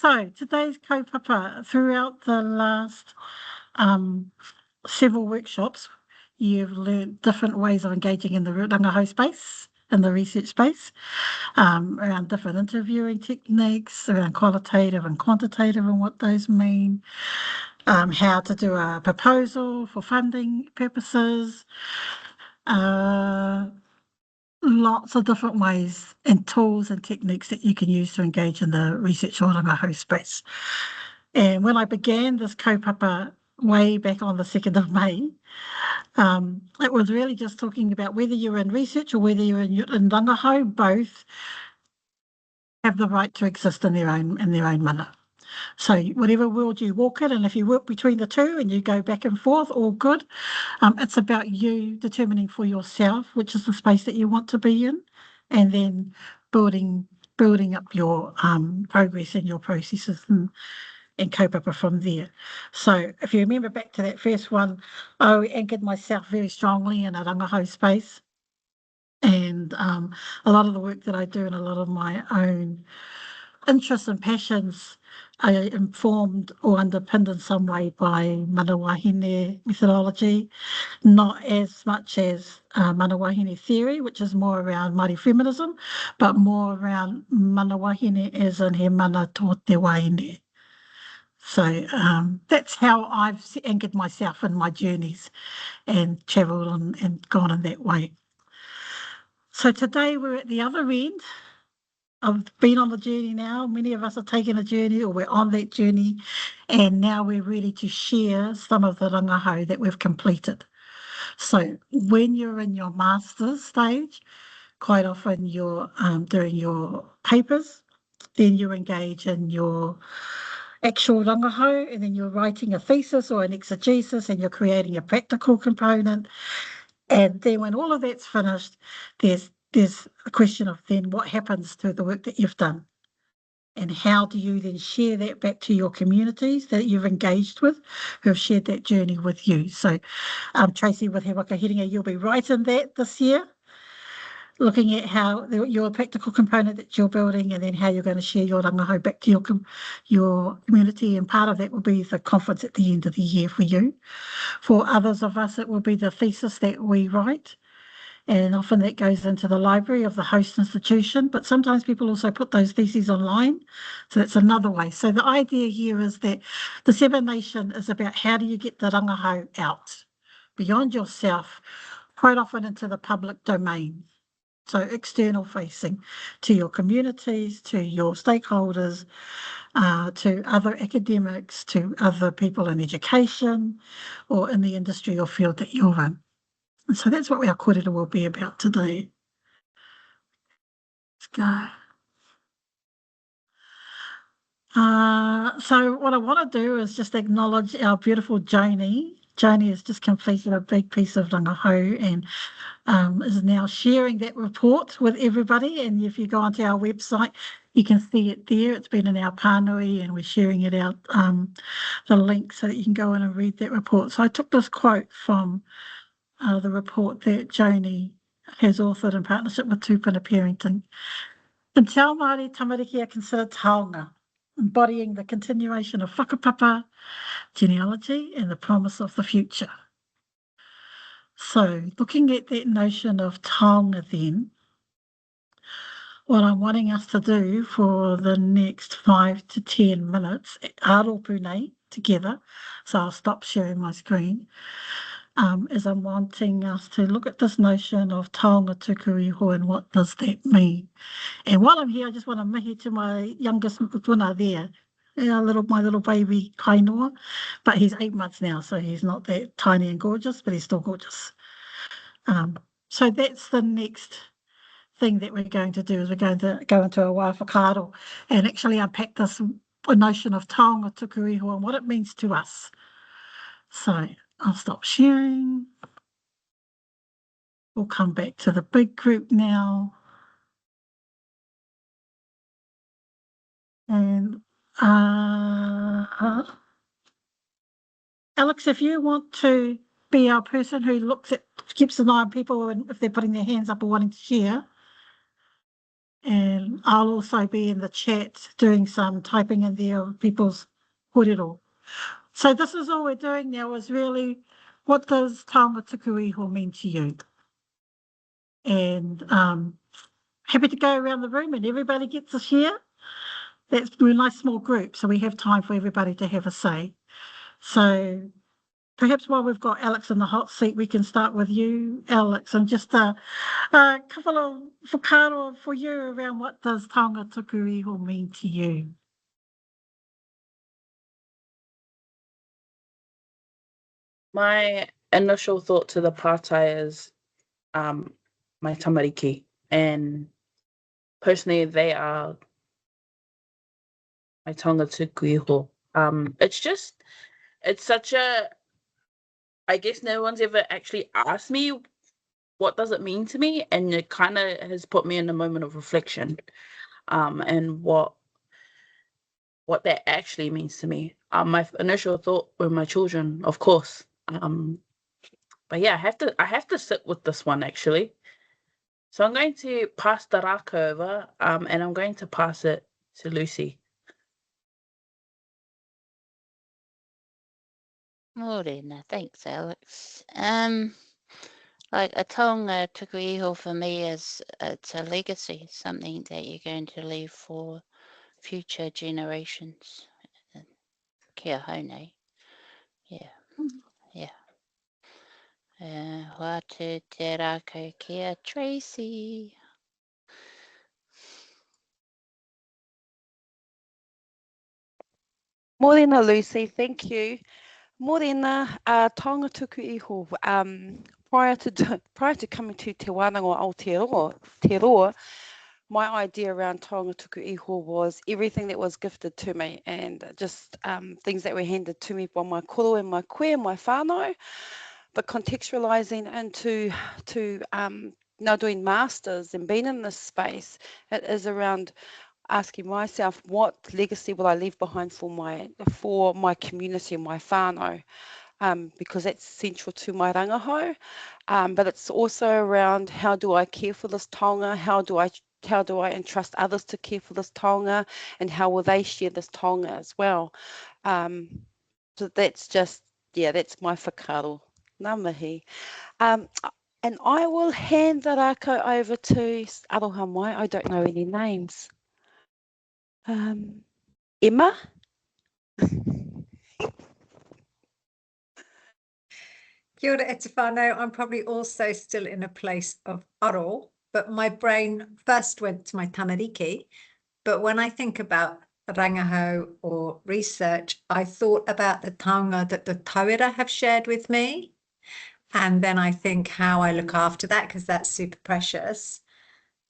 So today's kaupapa, throughout the last several workshops, you've learned different ways of engaging in the Rangahau space, in the research space, around different interviewing techniques, around qualitative and quantitative and what those mean, how to do a proposal for funding purposes, lots of different ways and tools and techniques that you can use to engage in the research or Rangahau space. And when I began this kaupapa way back on the 2nd of May, it was really just talking about whether you're in research or whether you're in Rangahau, both have the right to exist in their own mana. So whatever world you walk in, and if you work between the two and you go back and forth, all good. It's about you determining for yourself which is the space that you want to be in, and then building up your progress and your processes and kaupapa from there. So if you remember back to that first one, I anchored myself very strongly in a Rangahau space. And a lot of the work that I do and a lot of my own interests and passions are informed or underpinned in some way by manawahine methodology, not as much as manawahine theory, which is more around Māori feminism, but more around manawahine as in he mana tō te waine. So that's how I've anchored myself in my journeys and travelled and gone in that way. So today we're at the other end. I've been on the journey now. Many of us have taken a journey or we're on that journey, and now we're ready to share some of the rangahau that we've completed. So when you're in your master's stage, quite often you're doing your papers, then you engage in your actual rangahau, and then you're writing a thesis or an exegesis, and you're creating a practical component. And then when all of that's finished, there's a question of then what happens to the work that you've done, and how do you then share that back to your communities that you've engaged with, who have shared that journey with you. So Tracy with He Wakahiringa, you'll be writing that this year, looking at how your practical component that you're building, and then how you're going to share your rangahau back to your community. And part of that will be the conference at the end of the year for you. For others of us, it will be the thesis that we write. And often that goes into the library of the host institution, but sometimes people also put those theses online. So that's another way. So the idea here is that dissemination is about how do you get the rangahau out beyond yourself, quite often into the public domain. So external facing to your communities, to your stakeholders, to other academics, to other people in education or in the industry or field that you're in. And so that's what our kōrero will be about today. Let's go. So what I want to do is just acknowledge our beautiful Joni. Joni has just completed a big piece of rangahau and is now sharing that report with everybody. And if you go onto our website, you can see it there. It's been in our pānui and we're sharing it out, the link, so that you can go in and read that report. So I took this quote from the report that Joni has authored in partnership with Tupuna Parenting. In Te Ao Māori, tamariki are considered taonga, embodying the continuation of whakapapa, genealogy, and the promise of the future. So looking at that notion of taonga then, what I'm wanting us to do for the next 5 to 10 minutes, aropu nei, together, so I'll stop sharing my screen, is I'm wanting us to look at this notion of taonga tuku iho and what does that mean. And while I'm here, I just want to mihi to my youngest mukutuna there, my little baby kainoa, but he's 8 months now, so he's not that tiny and gorgeous, but he's still gorgeous. So that's the next thing that we're going to do, is we're going to go into a whakaro and actually unpack this notion of taonga tuku iho and what it means to us. So I'll stop sharing. We'll come back to the big group now. And Alex, if you want to be our person who keeps an eye on people and if they're putting their hands up or wanting to share. And I'll also be in the chat doing some typing in there of people's kōrero. So this is all we're doing now is really, what does Taonga Tuku Iho mean to you? And happy to go around the room and everybody gets a share. We're a nice small group, so we have time for everybody to have a say. So perhaps while we've got Alex in the hot seat, we can start with you, Alex, and just a couple of whakaaro for you around what does Taonga Tuku Iho mean to you? My initial thought to the pātai is my tamariki, and personally they are my taonga tuku iho. It's such a, I guess no one's ever actually asked me what does it mean to me, and it kind of has put me in a moment of reflection, and what that actually means to me. My initial thought were my children, of course. But yeah, I have to sit with this one actually. So I'm going to pass the raka over, and I'm going to pass it to Lucy. Morena, thanks, Alex. Like a taonga tuku iho for me is it's a legacy, something that you're going to leave for future generations. Kia Hoani. Yeah. Watu te rako kia Tracy. Morena, Lucy, thank you. Morena, taonga tuku iho. Prior to coming to Te Wānanga Aotearoa, my idea around taonga tuku iho was everything that was gifted to me, and just things that were handed to me by my koro and my koe and my whānau, but contextualising into now doing masters and being in this space, it is around asking myself, what legacy will I leave behind for my community and my whānau, because that's central to my rangahau, but it's also around how do I care for this taonga, how do I entrust others to care for this taonga, and how will they share this taonga as well. So that's just, that's my whakaaro. Ngā mihi. And I will hand the rako over to aroha mai, I don't know any names. Emma? Kia ora e te whānau. I'm probably also still in a place of aro, but my brain first went to my tamariki. But when I think about rangahau or research, I thought about the taonga that the tauira have shared with me. And then I think how I look after that, because that's super precious.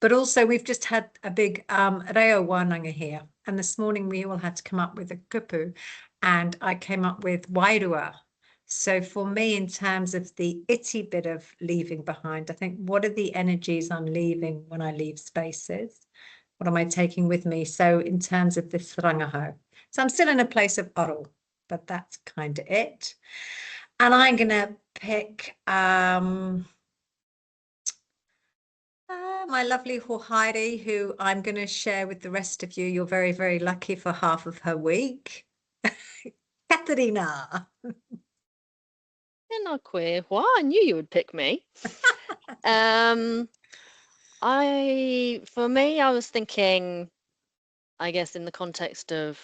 But also we've just had a big reo wānanga here. And this morning we all had to come up with a kupu, and I came up with wairua. So for me, in terms of the iti bit of leaving behind, I think, what are the energies I'm leaving when I leave spaces? What am I taking with me? So in terms of this rangahau. So I'm still in a place of aro, but that's kind of it. And I'm going to pick my lovely Hohaere, who I'm going to share with the rest of you. You're very, very lucky for half of her week. Katerina. Tēnā koe, Hoa, I knew you would pick me. For me, I was thinking, I guess, in the context of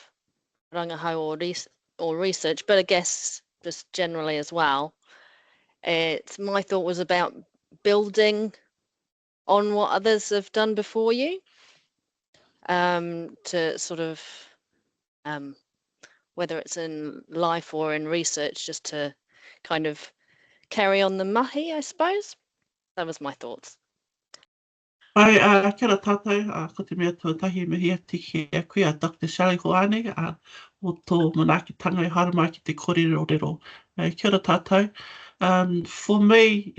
rangahau or research, but I guess just generally as well. My thought was about building on what others have done before you, to sort of, whether it's in life or in research, just to kind of carry on the mahi, I suppose. That was my thoughts. Ai, kia ora tātou, ko te mea tuatahi mihi ati ki a koe a Dr. Shelley Hoani, o tō manaakitanga I haramai ki te kōrero. Kia ora tātou. For me,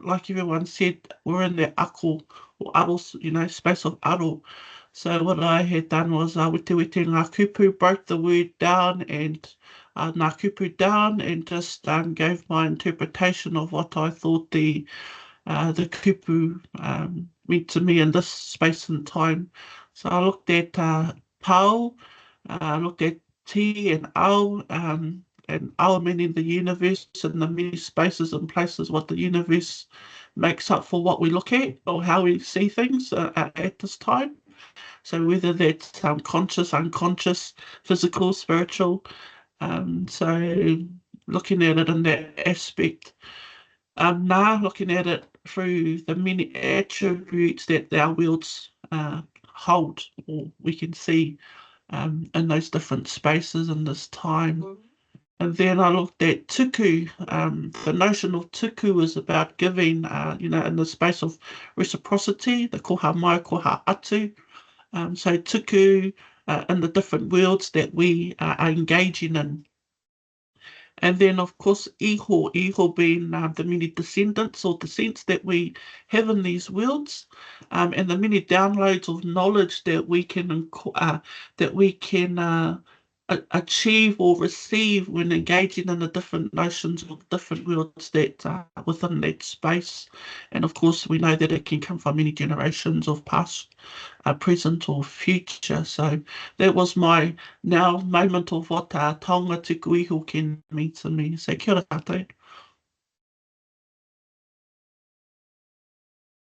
like everyone said, we're in the ako or aro, space of aro. So what I had done was wete ngā kupu, broke the word down and ngā kupu down, and just gave my interpretation of what I thought the kupu mean to me in this space and time. So I looked at pau, I looked at ti and ao, and ao meaning the universe and the many spaces and places what the universe makes up for what we look at or how we see things at this time. So whether that's conscious, unconscious, physical, spiritual, so looking at it in that aspect. Now looking at it through the many attributes that our worlds hold, or we can see in those different spaces in this time. And then I looked at tuku. The notion of tuku is about giving, in the space of reciprocity, the koha mai, koha atu. So tuku in the different worlds that we are engaging in. And then, of course, iho being the many descendants or descents that we have in these worlds, and the many downloads of knowledge that we can achieve or receive when engaging in the different notions of different worlds that are within that space. And of course, we know that it can come from many generations of past, present or future. So that was my now moment of what taonga tuku iho can mean to me. So kia ora tātou.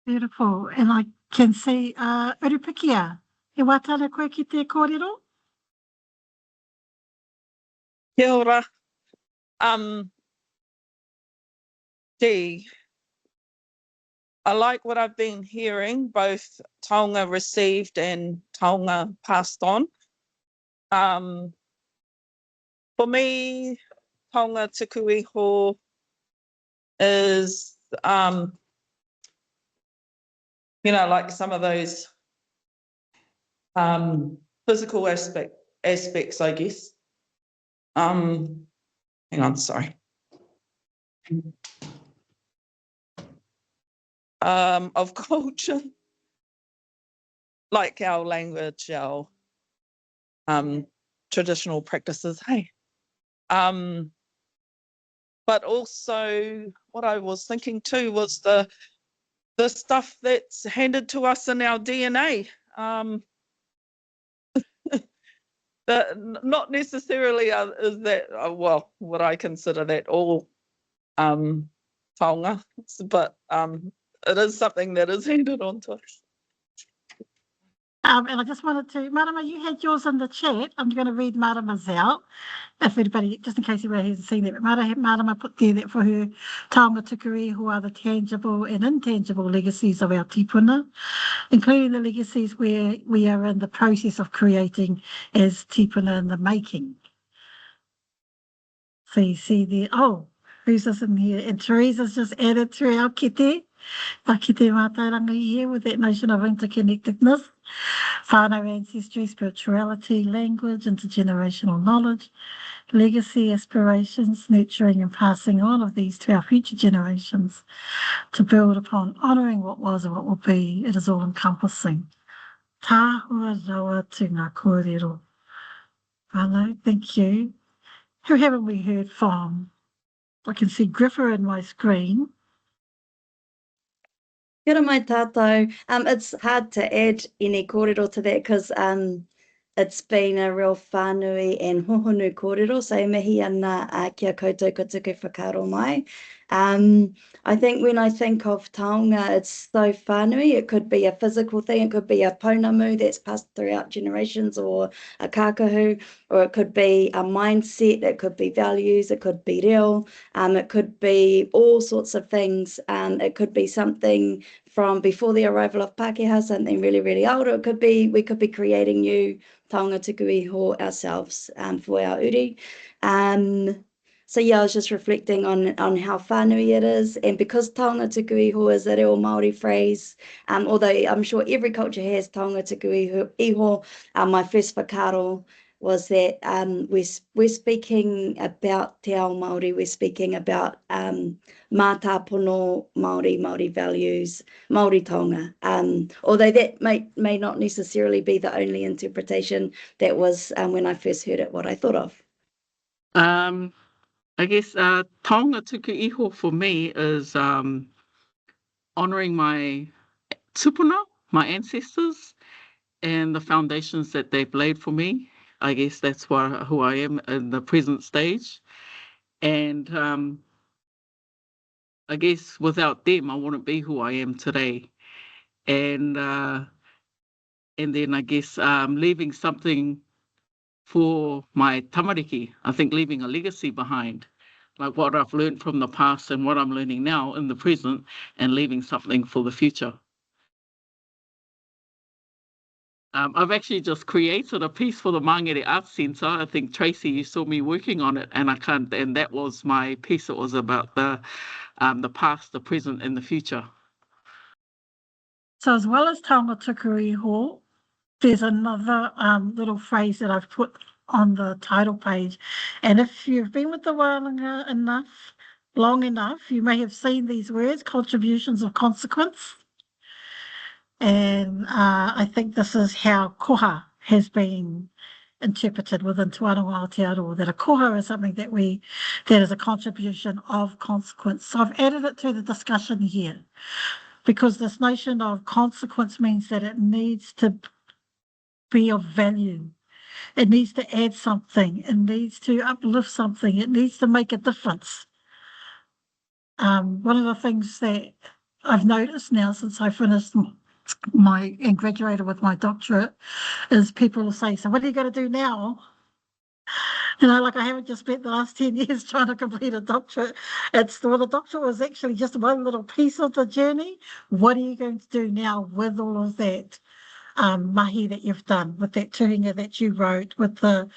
Beautiful. And I can see Urupikia. E watana koe ki te kōrero? Kia ora. Gee, I like what I've been hearing, both taonga received and taonga passed on. For me, taonga tuku iho is, like some of those physical aspects, I guess. Hang on, sorry. Of culture, like our language, our traditional practices, hey. But also what I was thinking too was the stuff that's handed to us in our DNA. Not necessarily is that, what I consider that all taonga, but it is something that is handed on to us. And I just wanted to, Marama, you had yours in the chat. I'm going to read Marama's out, if anybody, just in case anybody hasn't seen it. But Marama put there that for her, taonga tuku iho are the tangible and intangible legacies of our tipuna, including the legacies where we are in the process of creating as tipuna in the making. So you see there, who's this in here? And Teresa's just added to our kete. Kite mātauranga here with that notion of interconnectedness, whānau ancestry, spirituality, language, intergenerational knowledge, legacy, aspirations, nurturing and passing on of these to our future generations to build upon honouring what was and what will be. It is all encompassing. Tāhua rawa tu ngā kōrero. Whānau, thank you. Who haven't we heard from? I can see Griffer in my screen. Kia ora mai tātou. It's hard to add any kōrero to that because it's been a real whānui and hohonu kōrero, so mihi ana kia koutou ka tuku whakaro mai. I think when I think of taonga, it's so whānui. It could be a physical thing, it could be a pounamu that's passed throughout generations, or a kākahu, or it could be a mindset, it could be values, it could be reo, it could be all sorts of things. It could be something from before the arrival of Pākehā, something really, really old. Or it could be, we could be creating new taonga tuku iho ourselves for our uri. So yeah, I was just reflecting on how whānui it is, and because taonga tuku iho is a reo Māori phrase, although I'm sure every culture has taonga tuku iho, my first whakaro was that we're speaking about te ao Māori, we're speaking about mātāpono Māori, Māori values, Māori taonga. Although that may not necessarily be the only interpretation, that was when I first heard it, what I thought of. I guess taonga tuku iho for me is honouring my tupuna, my ancestors, and the foundations that they've laid for me. I guess that's who I am in the present stage. And I guess without them, I wouldn't be who I am today. And then I guess leaving something for my tamariki. I think leaving a legacy behind, like what I've learned from the past and what I'm learning now in the present, and leaving something for the future. I've actually just created a piece for the Mangere Arts Centre. I think, Tracy, you saw me working on it, and that was my piece. It was about the past, the present, and the future. So as well as Taonga Tuku Iho, there's another little phrase that I've put on the title page. And if you've been with the Wānanga long enough, you may have seen these words, contributions of consequence. And I think this is how koha has been interpreted within Te Wānanga Aotearoa, that a koha is something that is a contribution of consequence. So I've added it to the discussion here, because this notion of consequence means that it needs to be of value. It needs to add something. It needs to uplift something. It needs to make a difference. One of the things that I've noticed now since I finished and graduated with my doctorate is people will say, so what are you going to do now? Like I haven't just spent the last 10 years trying to complete a doctorate. The doctorate was actually just one little piece of the journey. What are you going to do now with all of that mahi that you've done, with that tuhinga that you wrote, with the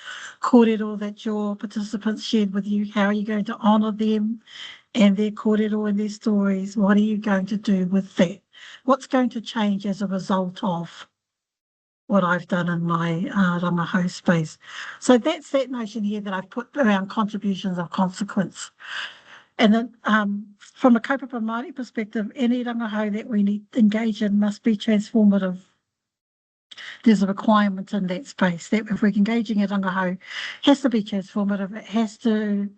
kōrero that your participants shared with you? How are you going to honour them and their kōrero and their stories? What are you going to do with that? What's going to change as a result of what I've done in my Rangahau space? So that's that notion here that I've put around contributions of consequence. And then from a kaupapa Māori perspective, any Rangahau that we need to engage in must be transformative. There's a requirement in that space that if we're engaging in Rangahau, it has to be transformative. It has to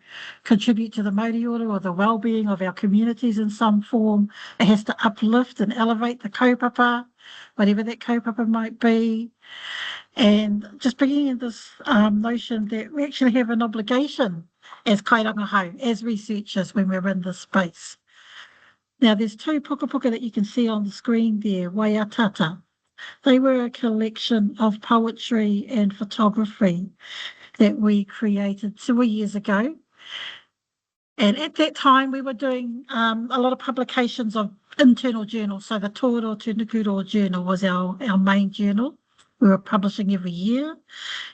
contribute to the Māori order or the well-being of our communities in some form. It has to uplift and elevate the kaupapa, whatever that kaupapa might be. And just bringing in this notion that we actually have an obligation as kai Rangahau, as researchers, when we're in this space. Now, there's two puka puka that you can see on the screen there, Waiatata. They were a collection of poetry and photography that we created 2 years ago. And at that time, we were doing a lot of publications of internal journals. So the Tōro Tunukuro journal was our main journal. We were publishing every year,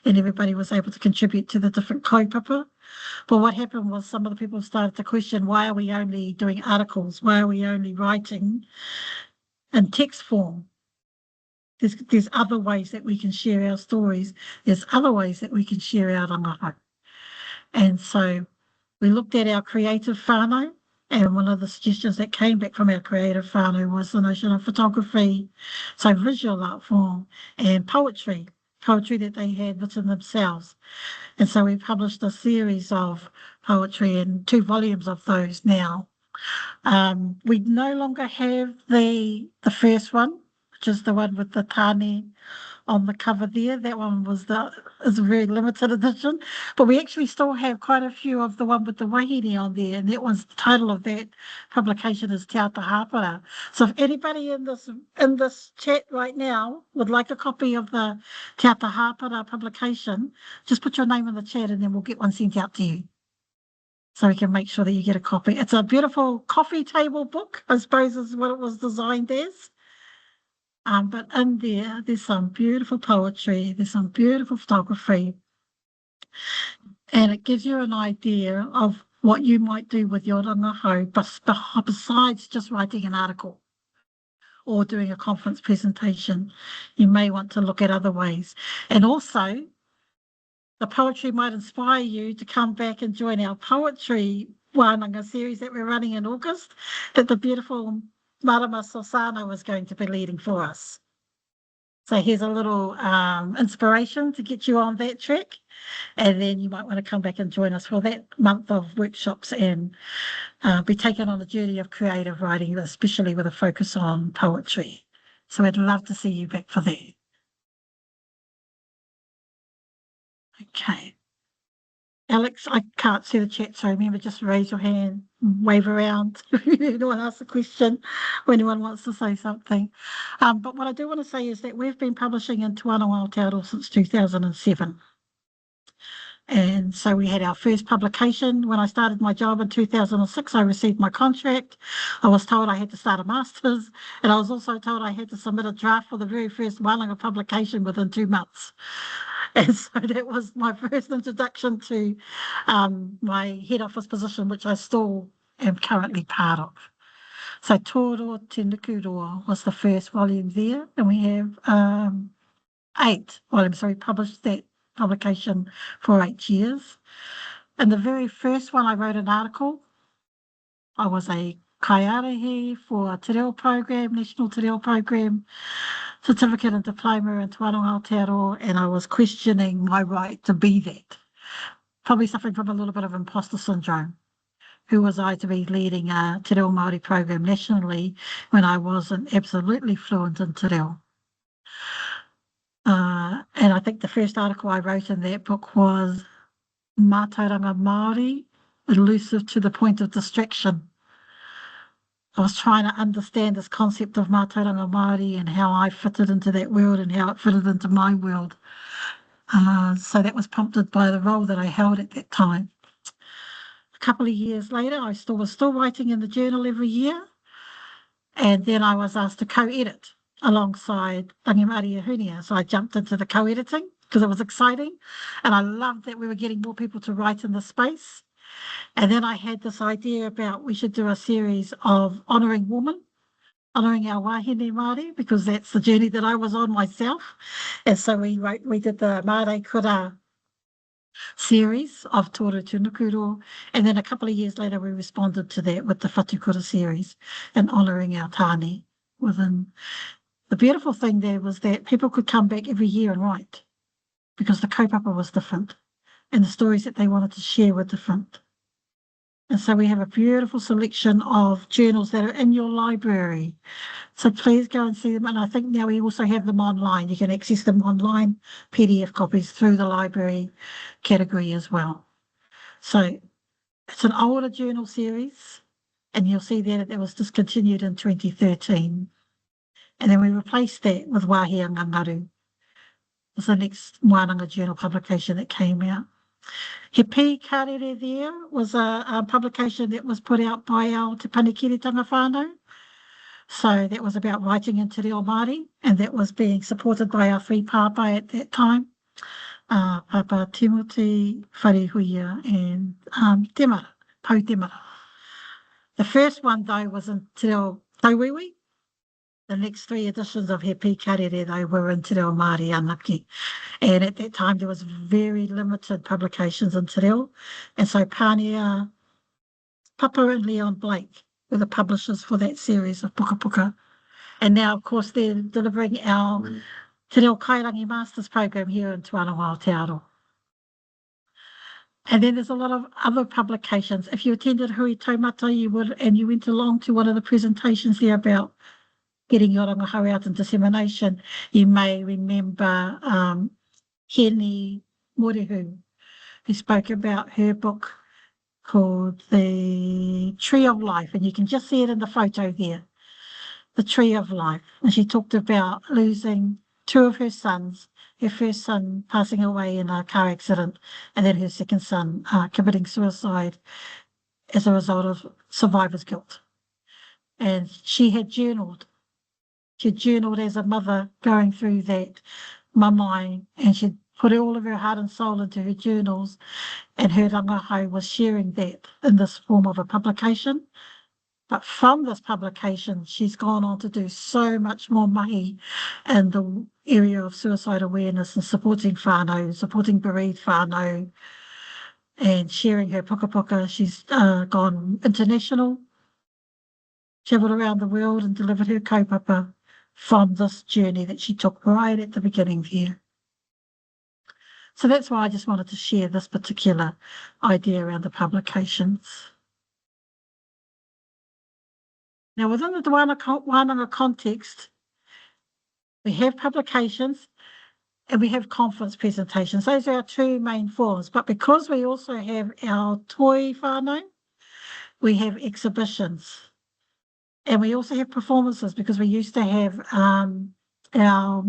and everybody was able to contribute to the different kaupapa. But what happened was some of the people started to question, why are we only doing articles? Why are we only writing in text form? There's other ways that we can share our stories. There's other ways that we can share our rangahau. And so we looked at our creative whānau, and one of the suggestions that came back from our creative whānau was the notion of photography, so visual art form, and poetry that they had written themselves. And so we published a series of poetry and 2 volumes of those now. We no longer have the first one, which is the one with the tāne on the cover there. That one is a very limited edition, but we actually still have quite a few of the one with the wahine on there, and that one's the title of that publication is Te Ata Hāpara. So if anybody in this chat right now would like a copy of the Te Ata Hāpara publication, just put your name in the chat and then we'll get one sent out to you, so we can make sure that you get a copy. It's a beautiful coffee table book, I suppose is what it was designed as. But in there's some beautiful poetry, there's some beautiful photography, and it gives you an idea of what you might do with your rangahau besides just writing an article or doing a conference presentation. You may want to look at other ways. And also, the poetry might inspire you to come back and join our poetry wānanga series that we're running in August, that the beautiful Marama Sosano is going to be leading for us. So here's a little inspiration to get you on that track, and then you might want to come back and join us for that month of workshops and be taken on the journey of creative writing, especially with a focus on poetry. So I'd love to see you back for that. Okay. Alex, I can't see the chat, so remember just raise your hand, wave around if anyone asks a question or anyone wants to say something. But what I do want to say is that we've been publishing in Te Wānau Aotearoa since 2007. And so we had our first publication. When I started my job in 2006, I received my contract. I was told I had to start a master's, and I was also told I had to submit a draft for the very first Wānanga publication within 2 months. And so that was my first introduction to my head office position, which I still am currently part of. So Tōroa Te Nukuroa was the first volume there, and we have 8 volumes. So we published that publication for 8 years. And the very first one, I wrote an article. I was a kaiarehe for a te reo program, National Te Reo Program, certificate and diploma in Te Wānau Aotearoa, and I was questioning my right to be that. Probably suffering from a little bit of imposter syndrome. Who was I to be leading a te reo Māori program nationally when I wasn't absolutely fluent in te reo? And I think the first article I wrote in that book was Mātauranga Māori, elusive to the point of distraction. I was trying to understand this concept of Mātauranga Māori and how I fitted into that world and how it fitted into my world. So that was prompted by the role that I held at that time. A couple of years later, I was still writing in the journal every year, and then I was asked to co-edit alongside Rangahau Hoani. So I jumped into the co-editing because it was exciting, and I loved that we were getting more people to write in the space. And then I had this idea about we should do a series of honouring women, honouring our wahine Māori, because that's the journey that I was on myself. And so we did the Māori Kura series of Tōru Te Nukuroa, and then a couple of years later we responded to that with the Whatukura series and honouring our tāne within. The beautiful thing there was that people could come back every year and write because the kaupapa was different and the stories that they wanted to share were different. And so we have a beautiful selection of journals that are in your library. So please go and see them. And I think now we also have them online. You can access them online, PDF copies through the library category as well. So it's an older journal series, and you'll see there that it was discontinued in 2013. And then we replaced that with Wahia Ngangaru. It's the next Wānanga journal publication that came out. He Pī Karere there was a publication that was put out by our Te Panikiritanga whānau. So that was about writing in Te Reo Māori, and that was being supported by our 3 pāpai at that time, Papa Timothy, Wharehuia, and Temara, Pau Temara. The first one, though, was in Te Reo Tauiwi. The next 3 editions of He Pī Karere, though, were in Te Reo Māori anake. And at that time, there was very limited publications in Te Reo. And so Pānea, Papa and Leon Blake were the publishers for that series of Puka Puka. And now, of course, they're delivering our Te Reo Kairangi Masters program here in Te Wānau Aotearoa. And then there's a lot of other publications. If you attended Hui Taumata, you went along to one of the presentations there about getting your Rangahau out in dissemination, you may remember Heni Morehu, who spoke about her book called The Tree of Life, and you can just see it in the photo there, The Tree of Life. And she talked about losing 2 of her sons, her first son passing away in a car accident, and then her second son committing suicide as a result of survivor's guilt. And she had journaled. She journaled as a mother going through that mamae, and she'd put all of her heart and soul into her journals, and her rangahau was sharing that in this form of a publication. But from this publication, she's gone on to do so much more mahi in the area of suicide awareness and supporting whānau, supporting bereaved whānau, and sharing her puka puka. She's gone international, travelled around the world and delivered her kaupapa from this journey that she took right at the beginning here. So that's why I just wanted to share this particular idea around the publications. Now, within the Wānanga context, we have publications, and we have conference presentations. Those are our two main forms. But because we also have our toi whānau, we have exhibitions. And we also have performances because we used to have our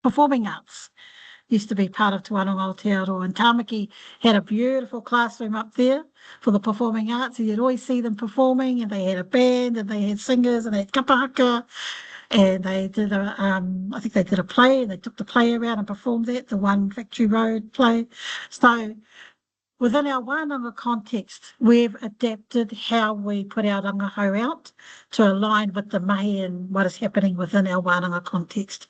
performing arts used to be part of Te Wānanga Aotearoa, and Tāmaki had a beautiful classroom up there for the performing arts, and you'd always see them performing, and they had a band, and they had singers, and they had kapahaka, and they did I think they did a play, and they took the play around and performed that, the One Factory Road play. So within our wānanga context, we've adapted how we put our rangahau out to align with the mahi and what is happening within our wānanga context.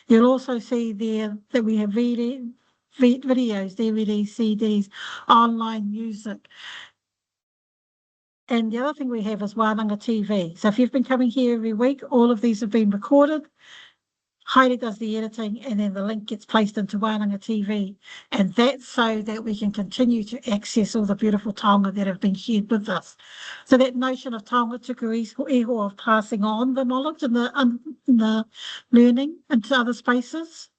You'll also see there that we have videos, DVDs, CDs, online music. And the other thing we have is Wānanga TV. So if you've been coming here every week, all of these have been recorded. Heidi does the editing, and then the link gets placed into Wānanga TV. And that's so that we can continue to access all the beautiful taonga that have been shared with us. So that notion of taonga tuku iho, of passing on the knowledge and the learning into other spaces.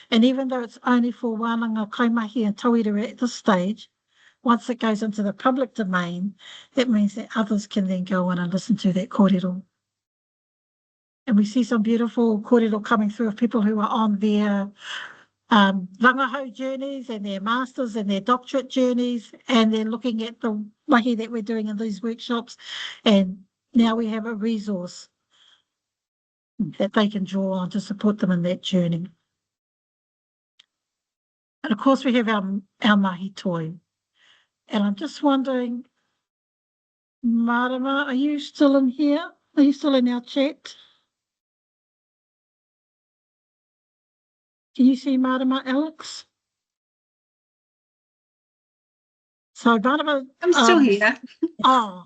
And even though it's only for Wānanga Kaimahi and Tauira at this stage, once it goes into the public domain, that means that others can then go in and listen to that kōrero. And we see some beautiful kōrero coming through of people who are on their rangahau journeys and their masters and their doctorate journeys, and then looking at the mahi that we're doing in these workshops. And now we have a resource that they can draw on to support them in that journey. And of course, we have our mahi toi. And I'm just wondering, Marama, are you still in here? Are you still in our chat? Can you see Marama, Alex? So Marama, I'm still here. Oh,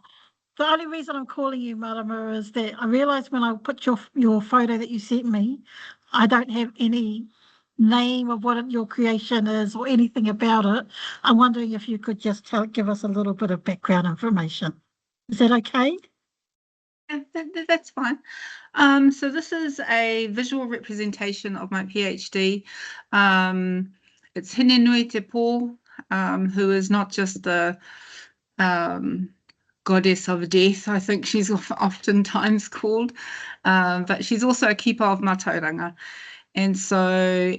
the only reason I'm calling you Marama is that I realised when I put your photo that you sent me, I don't have any name of what your creation is or anything about it. I'm wondering if you could just give us a little bit of background information. Is that okay? Yeah, that's fine. So this is a visual representation of my PhD. It's Hine Nui Te Pō, who is not just the goddess of death, I think she's oftentimes called, but she's also a keeper of mātauranga. And so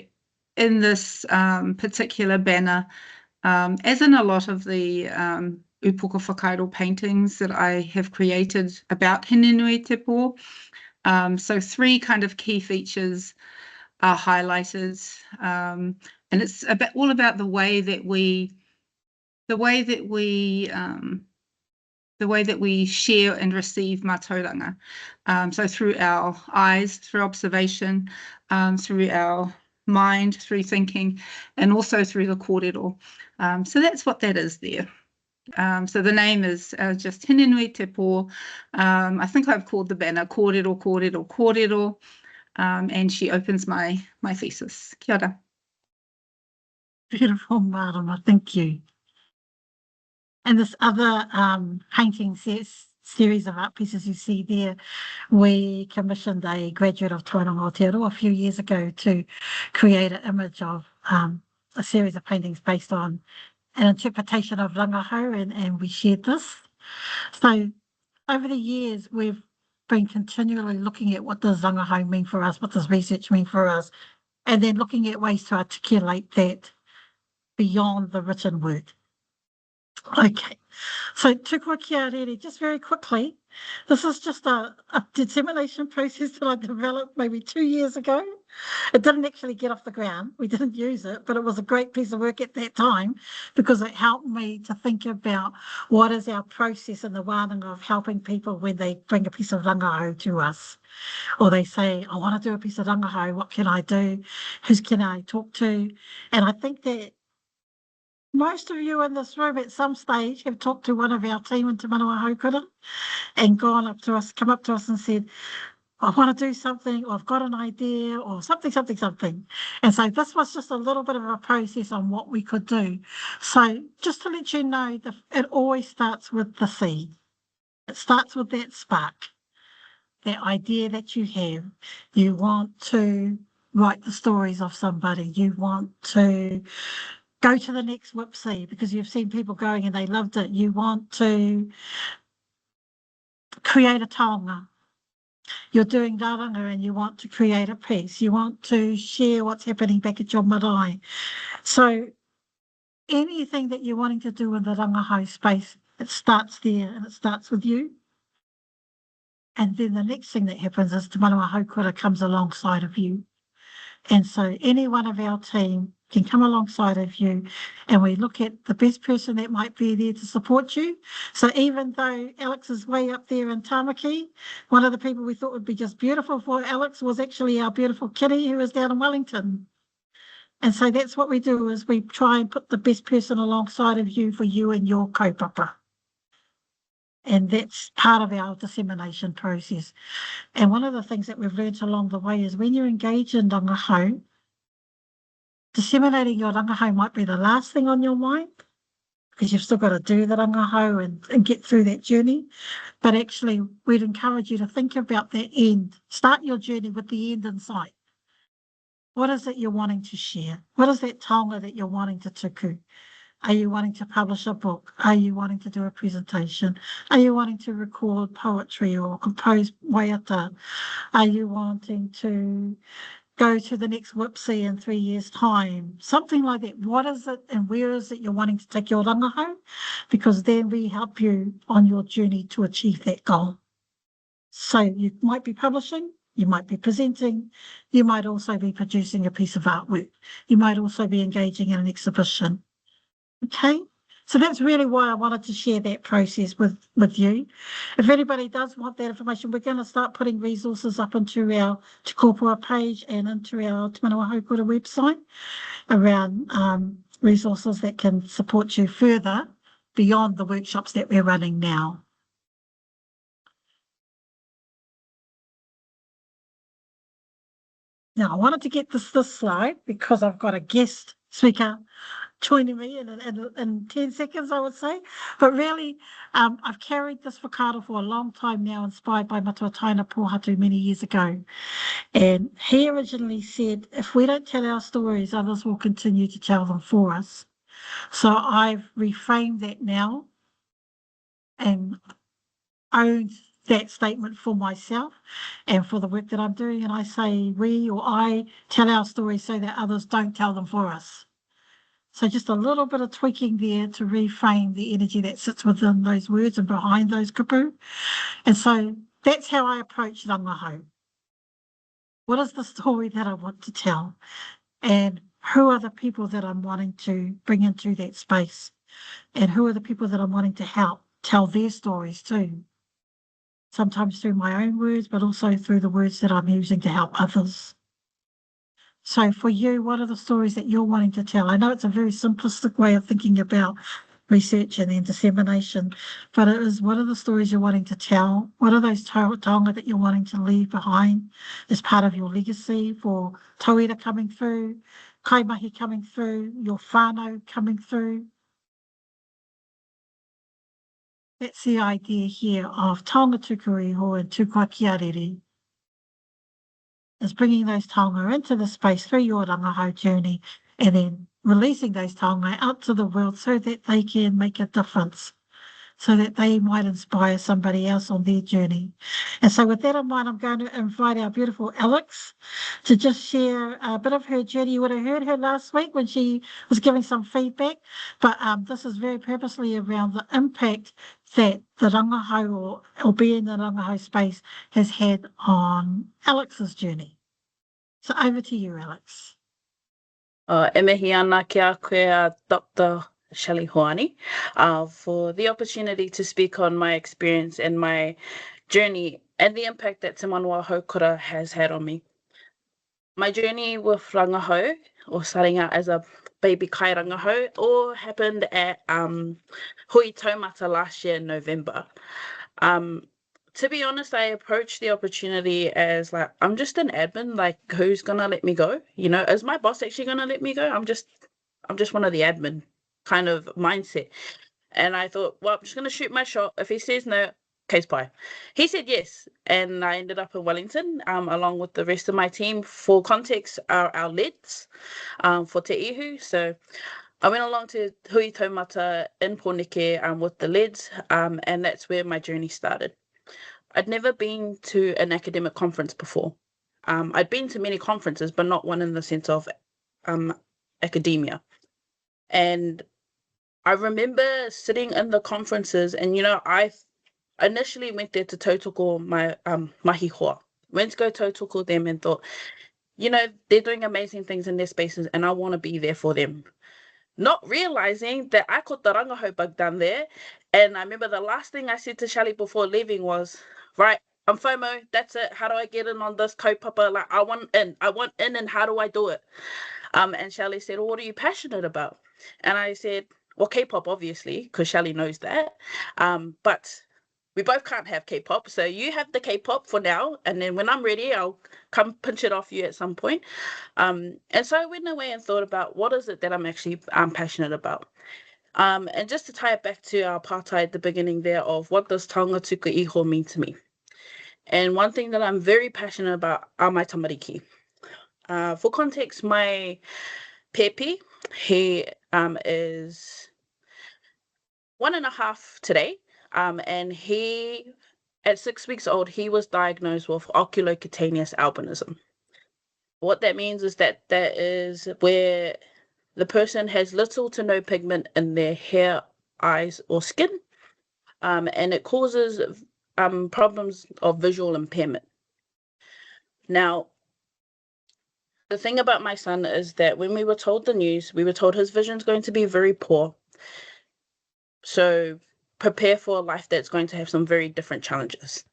in this particular banner, as in a lot of the upuka whakairo paintings that I have created about Hine Nui Te Pō, so three kind of key features are highlighted, and it's all about the way that we share and receive mātauranga. So through our eyes, through observation, through our mind, through thinking, and also through the kōrero. So that's what that is there. So the name is just Hine Nui Te Pō. I think I've called the banner Kōrero, Kōrero, Kōrero, and she opens my thesis. Kia ora. Beautiful, Marama, thank you. And this other painting series of art pieces you see there, we commissioned a graduate of Te Wānanga Aotearoa a few years ago to create an image of a series of paintings based on an interpretation of Rangahau, and we shared this. So over the years, we've been continually looking at what does Rangahau mean for us, what does research mean for us, and then looking at ways to articulate that beyond the written word. Okay, so tuku kia rere, just very quickly, this is just a dissemination process that I developed maybe 2 years ago. It didn't actually get off the ground, we didn't use it, but it was a great piece of work at that time because it helped me to think about what is our process in the wānanga of helping people when they bring a piece of rangahau to us. Or they say, I want to do a piece of rangahau, what can I do? Who can I talk to? And I think that most of you in this room at some stage have talked to one of our team in Te Manawa Haukura and come up to us and said, I want to do something, or I've got an idea, or something. And so this was just a little bit of a process on what we could do. So just to let you know, it always starts with the seed. It starts with that spark. that idea that you have. You want to write the stories of somebody. You want to go to the next Whipsy because you've seen people going and they loved it. You want to create a taonga. You're doing raranga and you want to create a piece. You want to share what's happening back at your marae. So anything that you're wanting to do in the Rangahau space, it starts there and it starts with you. And then the next thing that happens is Te Manawa Haukura comes alongside of you. And so any one of our team can come alongside of you and we look at the best person that might be there to support you. So even though Alex is way up there in Tamaki, one of the people we thought would be just beautiful for Alex was actually our beautiful Kitty who is down in Wellington. And so that's what we do is we try and put the best person alongside of you for you and your kaupapa. And that's part of our dissemination process. And one of the things that we've learned along the way is when you engage in rangahau, disseminating your rangahau might be the last thing on your mind because you've still got to do the rangahau and get through that journey. But actually, we'd encourage you to think about that end. Start your journey with the end in sight. What is it you're wanting to share? What is that taonga that you're wanting to tuku? Are you wanting to publish a book? Are you wanting to do a presentation? Are you wanting to record poetry or compose waiata? Are you wanting to go to the next Whipsy in 3 years' time? Something like that. What is it and where is it you're wanting to take your rangahau? Because then we help you on your journey to achieve that goal. So you might be publishing, you might be presenting, you might also be producing a piece of artwork. You might also be engaging in an exhibition. Okay, so that's really why I wanted to share that process with you. If anybody does want that information, we're going to start putting resources up into our Te Kōpua page and into our Te Manawa Haukura website around resources that can support you further beyond the workshops that we're running now. Now, I wanted to get this slide because I've got a guest speaker joining me in 10 seconds, I would say. But really, I've carried this whakaaro for a long time now, inspired by Matua Taina Pohatu many years ago. And he originally said, if we don't tell our stories, others will continue to tell them for us. So I've reframed that now and owned that statement for myself and for the work that I'm doing. And I say we or I tell our stories so that others don't tell them for us. So just a little bit of tweaking there to reframe the energy that sits within those words and behind those kupu. And so that's how I approach rangahau. What is the story that I want to tell? And who are the people that I'm wanting to bring into that space? And who are the people that I'm wanting to help tell their stories too? Sometimes through my own words, but also through the words that I'm using to help others. So for you, what are the stories that you're wanting to tell? I know it's a very simplistic way of thinking about research and then dissemination, but it is, what are the stories you're wanting to tell? What are those taonga that you're wanting to leave behind as part of your legacy for tauira coming through, kaimahi coming through, your whānau coming through? That's the idea here of taonga tuku iho and tukua kiarere, is bringing those taonga into the space through your rangahau journey and then releasing those taonga out to the world so that they can make a difference, so that they might inspire somebody else on their journey. And so with that in mind, I'm going to invite our beautiful Alex to just share a bit of her journey. You would have heard her last week when she was giving some feedback, but this is very purposely around the impact that the rangahau or being in the rangahau space has had on Alex's journey. So over to you, Alex. E mihi ana ki a koe Dr. Shelley Hoani for the opportunity to speak on my experience and my journey and the impact that Te Manawa Haukura has had on me. My journey with Rangahau, or starting out as a baby kai Rangahau, all happened at Hui Taumata last year in November. To be honest, I approached the opportunity as like, I'm just an admin, like who's gonna let me go? You know, is my boss actually gonna let me go? I'm just one of the admin kind of mindset. And I thought, well, I'm just gonna shoot my shot. If he says no, case pie. He said yes, and I ended up in Wellington along with the rest of my team. For context, our leads for Te Ihu. So I went along to Hui Taumata in Pōneke with the leads, and that's where my journey started. I'd never been to an academic conference before. I'd been to many conferences, but not one in the sense of academia. And I remember sitting in the conferences, and I initially went there to tautoko my mahi hoa. Went to go tautoko them and thought, they're doing amazing things in their spaces, and I want to be there for them. Not realizing that I caught the Rangahau bug down there. And I remember the last thing I said to Shelley before leaving was, right, I'm FOMO, that's it. How do I get in on this kaupapa? Like, I want in, and how do I do it? And Shelley said, well, what are you passionate about? And I said, well, K-pop, obviously, because Shelley knows that. But we both can't have K-pop. So you have the K-pop for now. And then when I'm ready, I'll come pinch it off you at some point. And so I went away and thought about what is it that I'm passionate about. And just to tie it back to our partai at the beginning there of what does Taonga Tuku Iho mean to me. And one thing that I'm very passionate about are my tamariki. For context, my pepe, he is 1.5 today. And he, at 6 weeks old, he was diagnosed with oculocutaneous albinism. What that means is that is where the person has little to no pigment in their hair, eyes, or skin, and it causes problems of visual impairment. Now, the thing about my son is that when we were told the news, we were told his vision's going to be very poor. So prepare for a life that's going to have some very different challenges.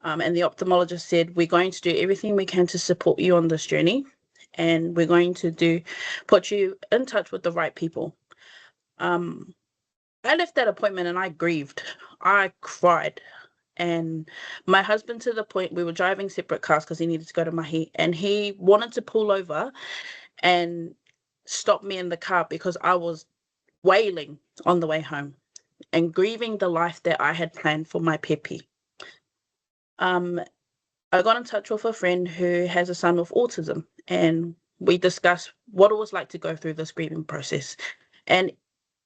And the ophthalmologist said, we're going to do everything we can to support you on this journey. And we're going to put you in touch with the right people. I left that appointment and I grieved. I cried. And my husband, to the point, we were driving separate cars because he needed to go to Mahi, and he wanted to pull over and stop me in the car because I was wailing on the way home and grieving the life that I had planned for my pepe. I got in touch with a friend who has a son with autism, and we discussed what it was like to go through this grieving process. And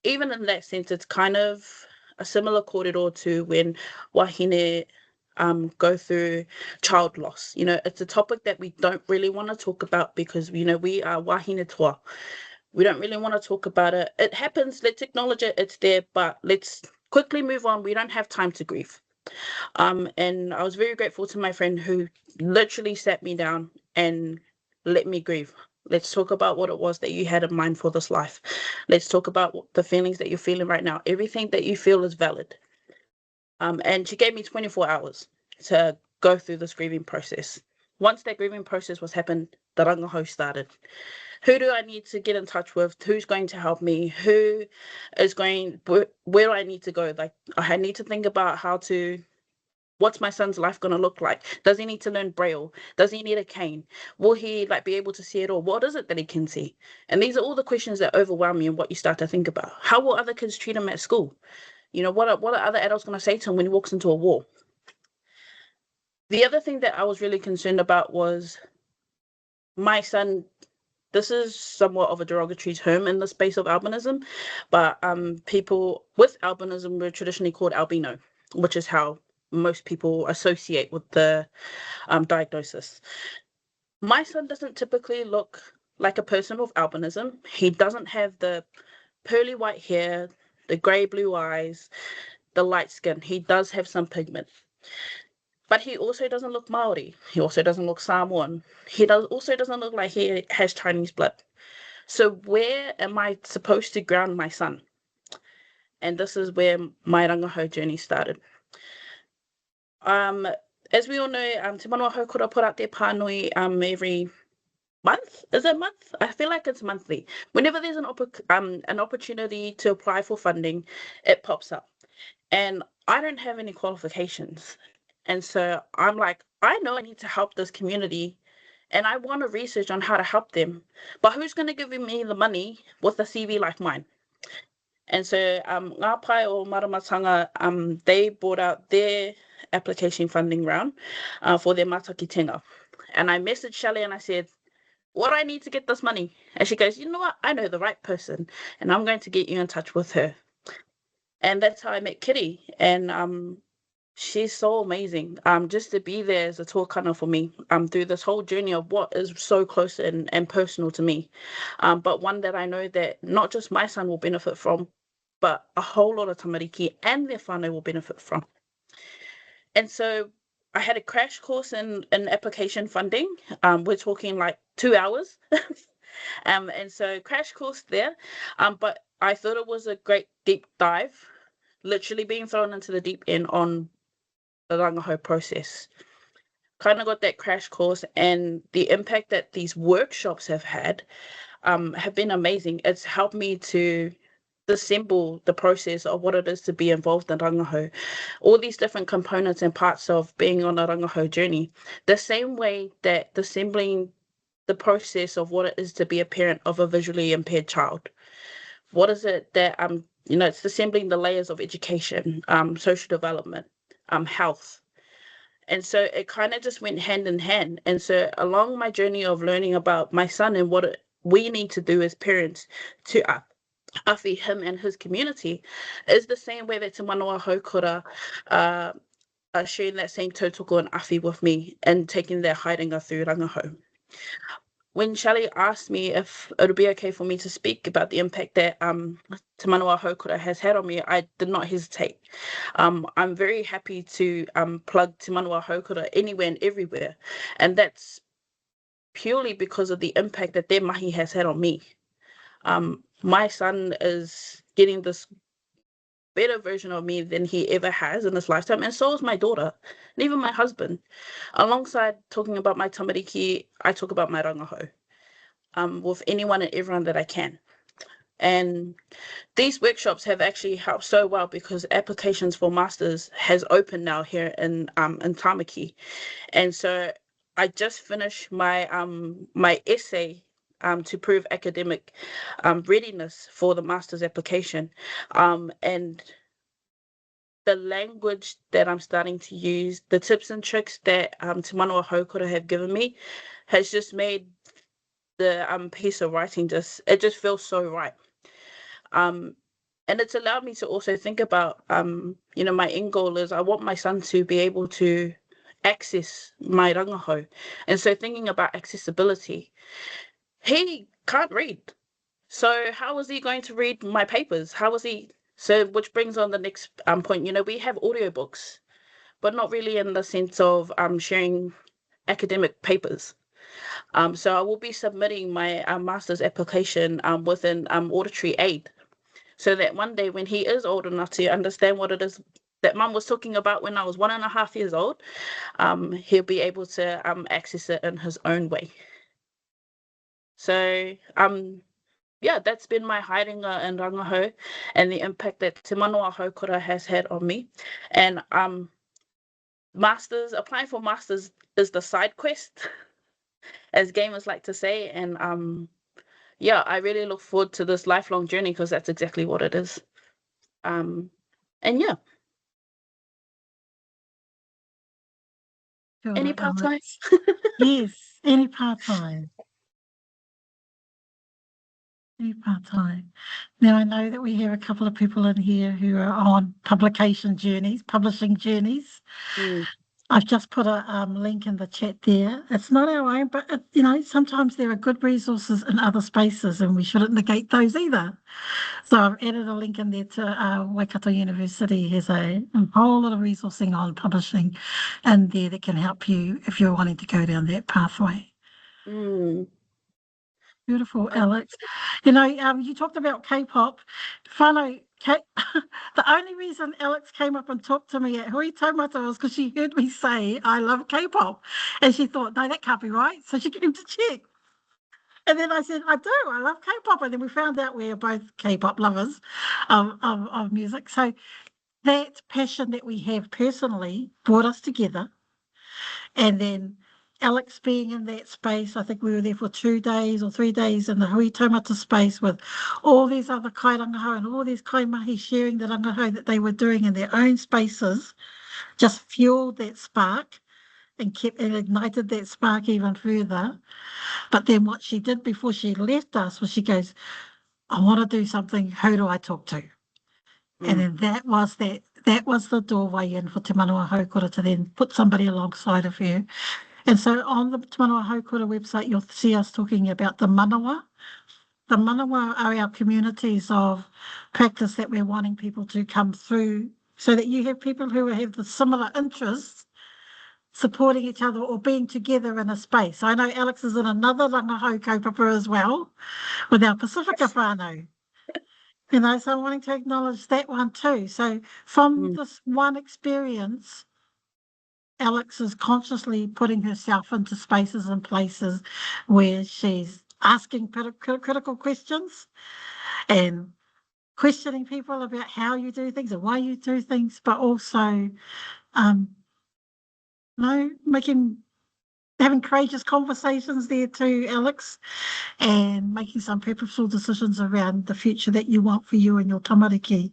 even in that sense, it's kind of a similar corridor to when wahine go through child loss. It's a topic that we don't really want to talk about because, we are wahine toa. We don't really want to talk about it. It happens, let's acknowledge it, it's there, but let's quickly move on. We don't have time to grieve. And I was very grateful to my friend who literally sat me down and let me grieve. Let's talk about what it was that you had in mind for this life. Let's talk about the feelings that you're feeling right now. Everything that you feel is valid. And she gave me 24 hours to go through this grieving process. Once that grieving process was happened, the Rangahau started. Who do I need to get in touch with? Who's going to help me? Where do I need to go? Like, I need to think about what's my son's life going to look like? Does he need to learn Braille? Does he need a cane? Will he be able to see it all? What is it that he can see? And these are all the questions that overwhelm you and what you start to think about. How will other kids treat him at school? What are other adults going to say to him when he walks into a wall? The other thing that I was really concerned about was my son. This is somewhat of a derogatory term in the space of albinism, but people with albinism were traditionally called albino, which is how most people associate with the diagnosis. My son doesn't typically look like a person with albinism. He doesn't have the pearly white hair, the grey blue eyes, the light skin. He does have some pigment. But he also doesn't look Maori. He also doesn't look Samoan. He also doesn't look like he has Chinese blood. So where am I supposed to ground my son? And this is where my Rangahau journey started. As we all know, Te Manawa Haukura put out their pānui every month. Is it month? I feel like it's monthly. Whenever there's an opportunity to apply for funding, it pops up. And I don't have any qualifications. And so I'm like, I know I need to help this community and I want to research on how to help them. But who's going to give me the money with a CV like mine? And so ngā pai o Maramatanga, they brought out their application funding round for their matakitenga. And I messaged Shelley and I said, what do I need to get this money? And she goes, you know what? I know the right person and I'm going to get you in touch with her. And that's how I met Kitty. And she's so amazing. Just to be there as a tōkana for me through this whole journey of what is so close and personal to me. But one that I know that not just my son will benefit from, but a whole lot of tamariki and their whānau will benefit from. And so I had a crash course in application funding. We're talking like 2 hours. And so crash course there. But I thought it was a great deep dive, literally being thrown into the deep end on the Rangahau process. Kind of got that crash course, and the impact that these workshops have had have been amazing. It's helped me to dissemble the process of what it is to be involved in Rangahau, all these different components and parts of being on a Rangahau journey, the same way that dissembling the process of what it is to be a parent of a visually impaired child. What is it that it's dissembling the layers of education, social development, health. And so it kind of just went hand in hand. And so along my journey of learning about my son and what we need to do as parents to awhi him and his community is the same way that Te Manawa Haukura are sharing that same tautoko and awhi with me and taking their haerenga through Rangahau. When Shelley asked me if it would be okay for me to speak about the impact that Te Manawa Haukura has had on me, I did not hesitate. I'm very happy to plug Te Manawa Haukura anywhere and everywhere, and that's purely because of the impact that their mahi has had on me. My son is getting this better version of me than he ever has in his lifetime, and so is my daughter, and even my husband. Alongside talking about my tamariki, I talk about my rangahau with anyone and everyone that I can. And these workshops have actually helped so well because applications for masters has opened now here in Tamaki, and so I just finished my my essay to prove academic readiness for the master's application, and the language that I'm starting to use, the tips and tricks that Te Manawa Haukura have given me, has just made the piece of writing it just feels so right. And it's allowed me to also think about my end goal is I want my son to be able to access my rangahau. And so thinking about accessibility, he can't read. So how is he going to read my papers? How is he? So which brings on the next point. We have audiobooks, but not really in the sense of sharing academic papers. So I will be submitting my master's application with an auditory aid, so that one day when he is old enough to understand what it is that Mum was talking about when I was 1.5 years old, he'll be able to access it in his own way. So that's been my haerenga in Rangahau and the impact that Te Manawa Haukura has had on me. And applying for masters is the side quest, as gamers like to say. And I really look forward to this lifelong journey because that's exactly what it is. And yeah. Kia Any ora, part-time? Alex. Yes, any part-time. Any part-time. Now, I know that we have a couple of people in here who are on publishing journeys. I've just put a link in the chat there. It's not our own, but sometimes there are good resources in other spaces, and we shouldn't negate those either. So I've added a link in there to Waikato University has a whole lot of resourcing on publishing in there that can help you if you're wanting to go down that pathway. Beautiful, Alex. You talked about K-pop. The only reason Alex came up and talked to me at Hui Taumata was because she heard me say I love K-pop, and she thought, no, that can't be right. So she came to check. And then I said, I do, I love K-pop. And then we found out we are both K-pop lovers of music. So that passion that we have personally brought us together. And then Alex being in that space, I think we were there for 2 days or 3 days in the Hui Taumata space with all these other kai rangahau and all these kai mahi sharing the rangahau that they were doing in their own spaces, just fueled that spark and ignited that spark even further. But then what she did before she left us was she goes, I want to do something, who do I talk to? And then that was the doorway in for Te Manawa Haukura to then put somebody alongside of her. And so on the Te Manawa Haukura website, you'll see us talking about the manawa. The manawa are our communities of practice that we're wanting people to come through so that you have people who have the similar interests supporting each other or being together in a space. I know Alex is in another Rangahau kaupapa as well with our Pacifica whānau. You know, so I'm wanting to acknowledge that one too. So from this one experience, Alex is consciously putting herself into spaces and places where she's asking critical questions and questioning people about how you do things and why you do things, but also, having courageous conversations there too, Alex, and making some purposeful decisions around the future that you want for you and your tamariki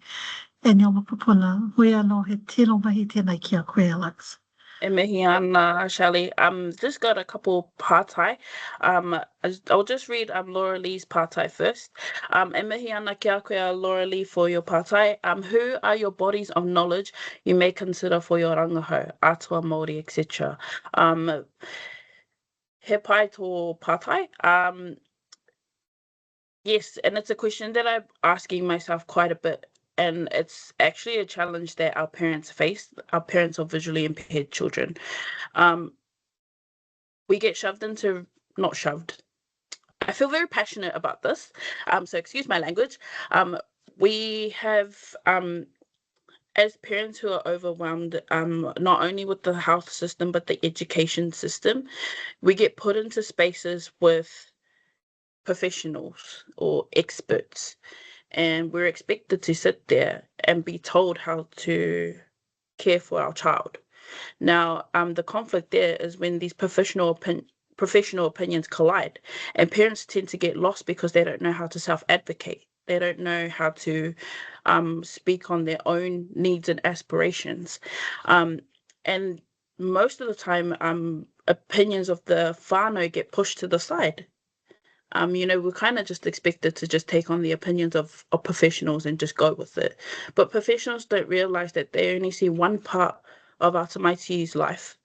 and your mapupuna. Hoi anō he tino mahi tēnei ki a koe, Alex. E mihi ana, Shelley. Just got a couple pātai. I'll just read Laura Lee's pātai first. E mihi ana ki a koe, Laura Lee, for your pātai. Who are your bodies of knowledge you may consider for your rangahau, atua, Māori, etc.? He pai tō pātai. Yes, and it's a question that I'm asking myself quite a bit. And it's actually a challenge that our parents face, our parents of visually impaired children. We get shoved into, not shoved. I feel very passionate about this, so excuse my language. We have, as parents who are overwhelmed, not only with the health system, but the education system, we get put into spaces with professionals or experts. And we're expected to sit there and be told how to care for our child. Now, the conflict there is when these professional opinions collide, and parents tend to get lost because they don't know how to self-advocate. They don't know how to speak on their own needs and aspirations. And most of the time, opinions of the whānau get pushed to the side. We're kind of just expected to just take on the opinions of professionals and just go with it. But professionals don't realize that they only see one part of our tamaiti's life.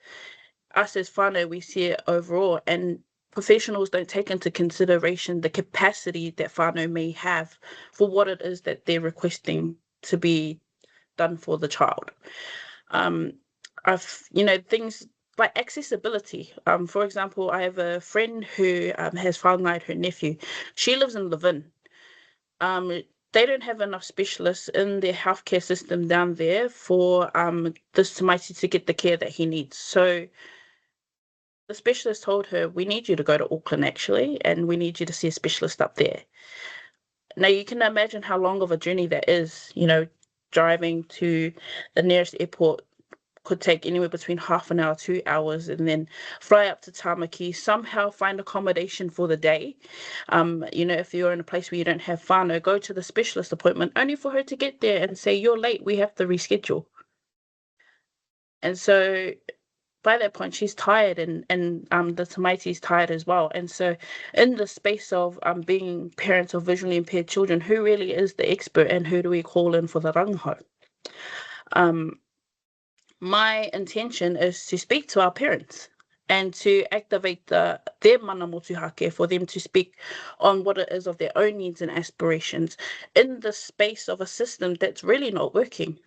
Us as whānau, we see it overall, and professionals don't take into consideration the capacity that whānau may have for what it is that they're requesting to be done for the child. Things like accessibility. For example, I have a friend who has whāngai her nephew. She lives in Levin. They don't have enough specialists in their healthcare system down there for this tamaiti to get the care that he needs. So the specialist told her, we need you to go to Auckland actually, and we need you to see a specialist up there. Now you can imagine how long of a journey that is, driving to the nearest airport could take anywhere between half an hour, 2 hours, and then fly up to Tāmaki, somehow find accommodation for the day. If you're in a place where you don't have whānau, go to the specialist appointment, only for her to get there and say, you're late, we have to reschedule. And so by that point, she's tired, and the tamaiti's tired as well. And so in the space of being parents of visually impaired children, who really is the expert and who do we call in for the rangahau? My intention is to speak to our parents and to activate their mana motuhake for them to speak on what it is of their own needs and aspirations in the space of a system that's really not working.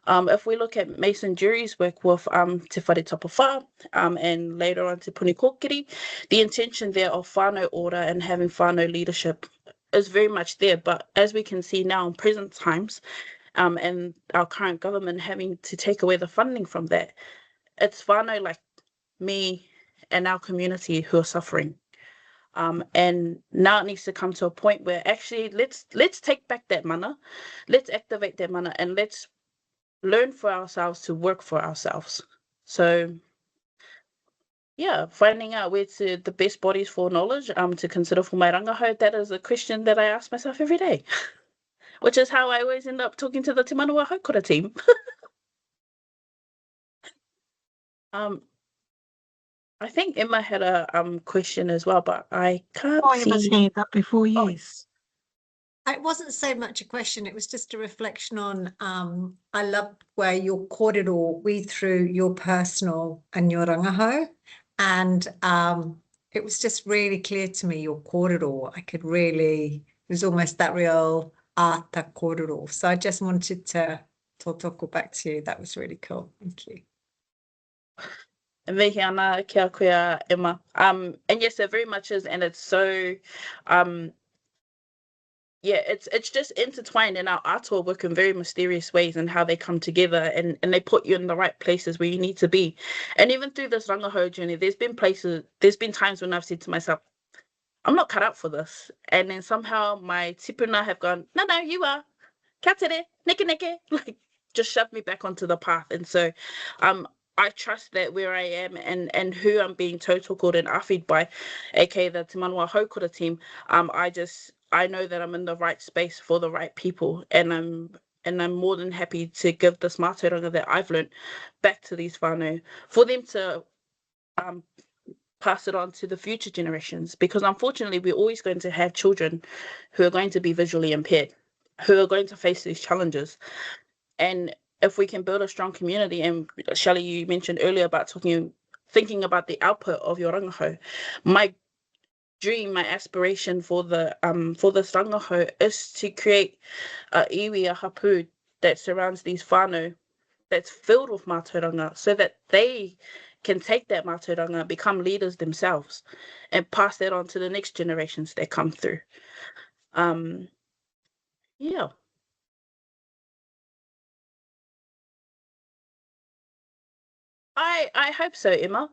If we look at Mason Jury's work with Te Whare Tapawha and later on Te Puni Kokiri, the intention there of whānau order and having whānau leadership is very much there. But as we can see now in present times, and our current government having to take away the funding from that, it's whānau like me and our community who are suffering. And now it needs to come to a point where actually let's take back that mana, let's activate that mana, and let's learn for ourselves to work for ourselves. So yeah, finding out where to the best bodies for knowledge to consider for my rangahau, that is a question that I ask myself every day, which is how I always end up talking to the Te Manawa Haukura team. I think Emma had a question as well, but I can't Emma's see. hand up before, Oh. yes. It wasn't so much a question, it was just a reflection on, I love where your kōrero weave through your personal and your rangahau. And it was just really clear to me, your kōrero. I could really, it was almost that real ata kōrero. So I just wanted to tōtoko back to you. That was really cool. Thank you. Vehi ana kia koe Emma. And yes, it very much is, and it's so yeah, it's just intertwined, in our atua work in very mysterious ways, and how they come together and they put you in the right places where you need to be. And even through this rangahau journey, there's been times when I've said to myself, I'm not cut out for this. And then somehow my tipuna have gone, no, you are. Ka tere, neke, like just shoved me back onto the path. And so I trust that where I am and who I'm being tautoko and awhi'd by, aka the Te Manawa Haukura team, I know that I'm in the right space for the right people, and I'm more than happy to give this mātauranga that I've learned back to these whānau for them to pass it on to the future generations, because unfortunately we're always going to have children who are going to be visually impaired, who are going to face these challenges. And if we can build a strong community, and Shelley, you mentioned earlier about thinking about the output of your rangahau, my dream, my aspiration for this rangahau is to create a iwi, a hapu that surrounds these whānau, that's filled with mātauranga, so that they can take that mātauranga, become leaders themselves, and pass that on to the next generations that come through. Yeah. I hope so, Emma.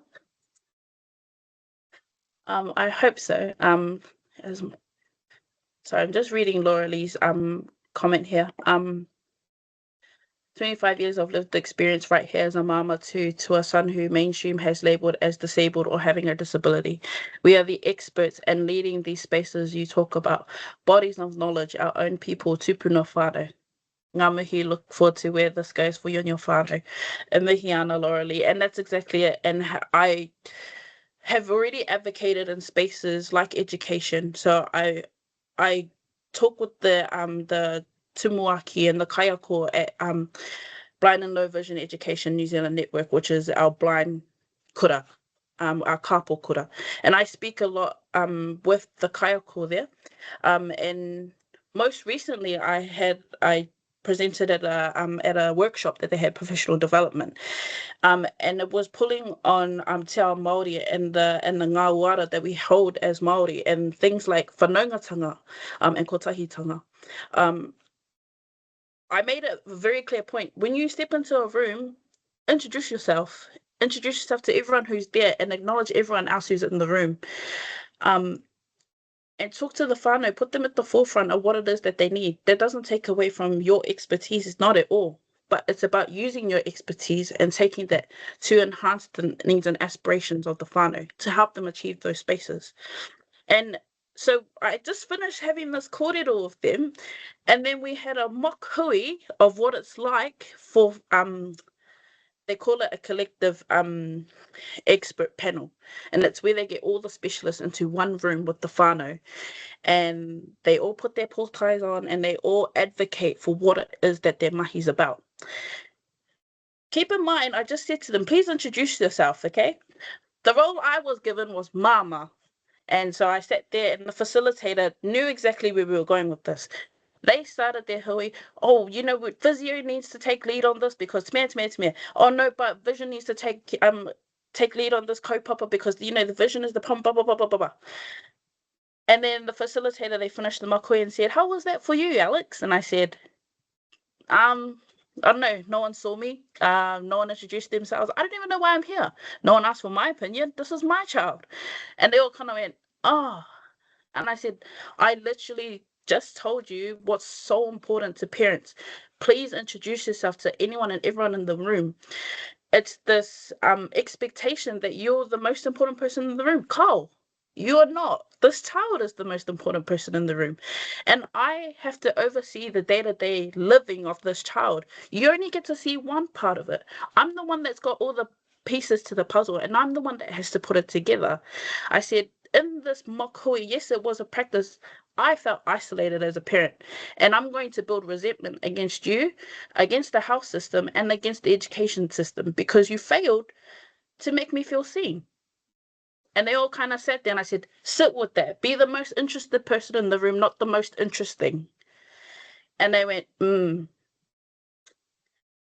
I hope so. Sorry, I'm just reading Laura Lee's comment here. 25 years of lived experience right here as a mama to a son who mainstream has labeled as disabled or having a disability. We are the experts and leading these spaces you talk about. Bodies of knowledge, our own people, tupuna whānau. Ngā mihi, look forward to where this goes for you and your whānau. E mihi ana, Laura Lee. And that's exactly it. And I have already advocated in spaces like education. So I talk with the tumuaki and the kaiako at Blind and Low Vision Education New Zealand Network, which is our blind kura, our kapo kura. And I speak a lot with the kaiako there. And most recently I presented at a workshop that they had, professional development, and it was pulling on te ao Māori and the ngā uara that we hold as Māori, and things like whanaungatanga and kotahitanga. I made a very clear point: when you step into a room, introduce yourself to everyone who's there, and acknowledge everyone else who's in the room. And talk to the whānau, put them at the forefront of what it is that they need. That doesn't take away from your expertise, it's not at all. But it's about using your expertise and taking that to enhance the needs and aspirations of the whānau, to help them achieve those spaces. And so I just finished having this kōrero with them, and then we had a mock hui of what it's like for, they call it a collective expert panel, and it's where they get all the specialists into one room with the whānau, and they all put their pōtais on and they all advocate for what it is that their mahi's about. Keep in mind, I just said to them, please introduce yourself, okay? The role I was given was mama, and so I sat there, and the facilitator knew exactly where we were going with this. They started their hui, oh, you know, physio needs to take lead on this because tmea. Oh no, but vision needs to take lead on this kaupapa because, you know, the vision is the pum, blah, blah, blah, blah, blah. And then the facilitator, they finished the makoi and said, how was that for you, Alex? And I said, I don't know, no one saw me, no one introduced themselves. I don't even know why I'm here. No one asked for my opinion. This is my child. And they all kind of went, oh. And I said, I literally just told you what's so important to parents. Please introduce yourself to anyone and everyone in the room. it's this expectation that you're the most important person in the room. Carl, you are not. This child is the most important person in the room. And I have to oversee the day-to-day living of this child. You only get to see one part of it. I'm the one that's got all the pieces to the puzzle, and I'm the one that has to put it together. I said, in this mock hui, yes, it was a practice. I felt isolated as a parent, and I'm going to build resentment against you, against the health system, and against the education system, because you failed to make me feel seen. And they all kind of sat there, and I said, sit with that. Be the most interested person in the room, not the most interesting. And they went,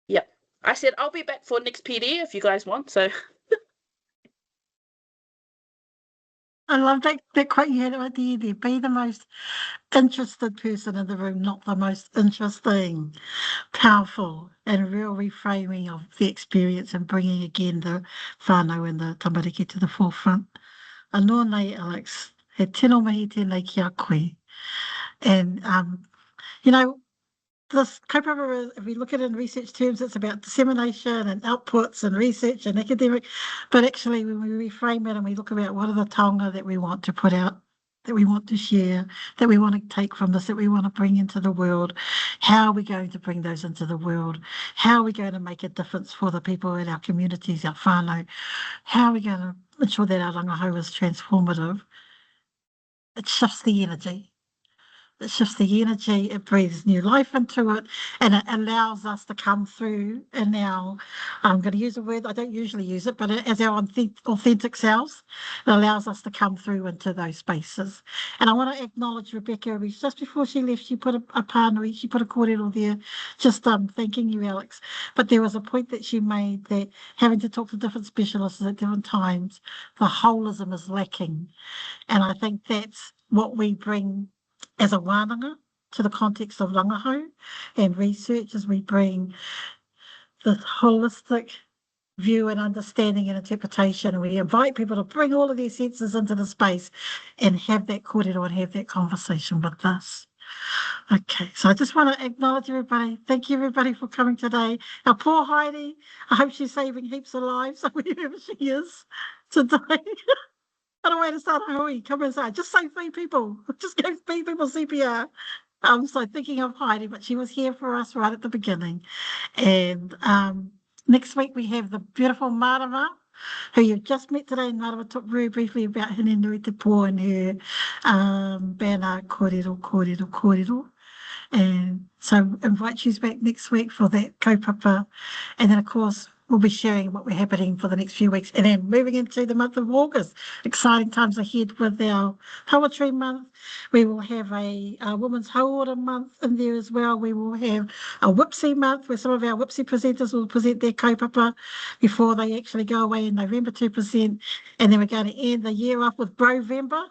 yep. I said, I'll be back for next PD if you guys want. So I love that quote you had right there. Be the most interested person in the room, not the most interesting. Powerful and a real reframing of the experience and bringing again the whānau and the tamariki to the forefront. Anō nei, Alex, he tino mihi tēnei ki a koe. And, you know, this kaupapa, if we look at it in research terms, it's about dissemination and outputs and research and academic. But actually, when we reframe it and we look about what are the taonga that we want to put out, that we want to share, that we want to take from this, that we want to bring into the world, how are we going to bring those into the world? How are we going to make a difference for the people in our communities, our whānau? How are we going to ensure that our rangahau is transformative? It shifts the energy. It shifts the energy, it breathes new life into it, and it allows us to come through in our, I'm going to use a word, I don't usually use it, but as our authentic selves, it allows us to come through into those spaces. And I want to acknowledge Rebecca, just before she left, she put a pānui, she put a kōrero there, just thanking you, Alex. But there was a point that she made that having to talk to different specialists at different times, the holism is lacking. And I think that's what we bring as a wānanga to the context of Rangahau and research, as we bring the holistic view and understanding and interpretation, and we invite people to bring all of their senses into the space and have that kōrero and have that conversation with us. Okay, so I just want to acknowledge everybody. Thank you, everybody, for coming today. Our poor Heidi, I hope she's saving heaps of lives, wherever she is today. I don't want to start Hoani. Come inside. Just say 3 people. Just give 3 people CPR. So thinking of Heidi, but she was here for us right at the beginning. And next week we have the beautiful Marama, who you've just met today. And Marama talked very briefly about Hine Nui Te Pō and her bana kōrero. And so invite you back next week for that kaupapa. And then, of course, we'll be sharing what we're happening for the next few weeks. And then moving into the month of August, exciting times ahead with our Poetry Month. We will have a Women's Hauora Month in there as well. We will have a Whipsy Month where some of our Whipsy presenters will present their kaupapa before they actually go away in November to present. And then we're going to end the year off with Brovember.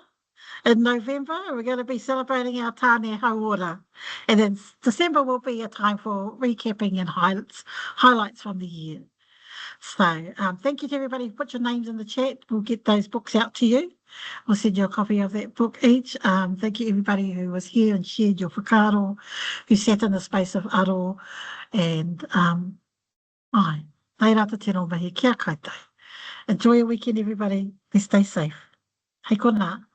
In November, we're going to be celebrating our Tāne Hauora. And then December will be a time for recapping and highlights from the year. So thank you to everybody who put your names in the chat. We'll get those books out to you. We'll send you a copy of that book each. Thank you everybody who was here and shared your whakaaro, who sat in the space of aro. And ai, nei rata tino mahi, kia koutou. Enjoy your weekend, everybody. Let's stay safe. Hei kona.